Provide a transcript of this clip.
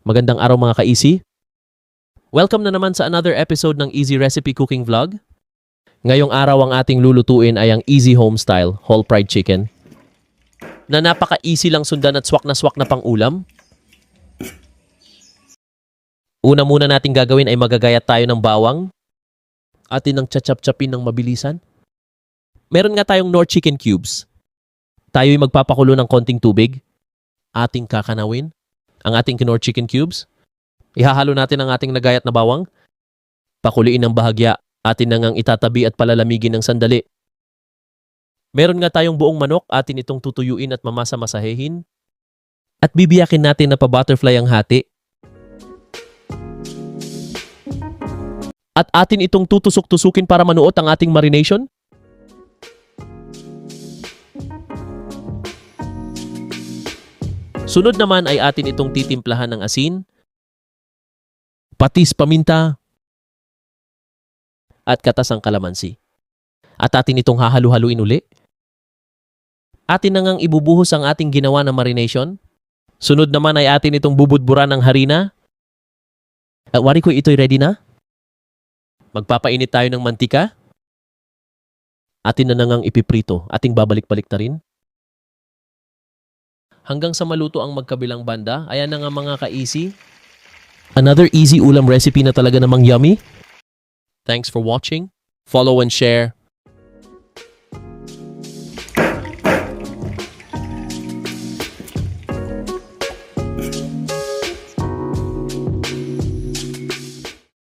Magandang araw mga ka-easy. Welcome na naman sa another episode ng Easy Recipe Cooking Vlog. Ngayong araw ang ating lulutuin ay ang Easy Home Style Whole Fried Chicken na napaka-easy lang sundan at swak na pang ulam. Una muna nating gagawin ay magagayat tayo ng bawang. Atin ang chachap-chapin ng mabilisan. Meron nga tayong Knorr chicken cubes. Tayo'y magpapakulo ng konting tubig. Ating kakanawin ang ating Knorr chicken cubes. Ihahalo natin ang ating nagayat na bawang. Pakuliin ng bahagya. Atin na ngang itatabi at palalamigin ng sandali. Meron nga tayong buong manok. Atin itong tutuyuin at mamasa-masahehin. At bibiyakin natin na pa-butterfly ang hati. At atin itong tutusok-tusukin para manuot ang ating marination. Sunod naman ay atin itong titimplahan ng asin, patis paminta, at katas ng kalamansi. At atin itong hahalu-haluin uli. Atin na ngang ibubuhos ang ating ginawa na marination. Sunod naman ay atin itong bubudburan ng harina. At wari ko ito'y ready na. Magpapainit tayo ng mantika. Atin na ngang ipiprito. Ating babalik-balik na rin. Hanggang sa maluto ang magkabilang banda, ayan na nga mga ka-easy. Another easy ulam recipe na talaga namang yummy. Thanks for watching. Follow and share.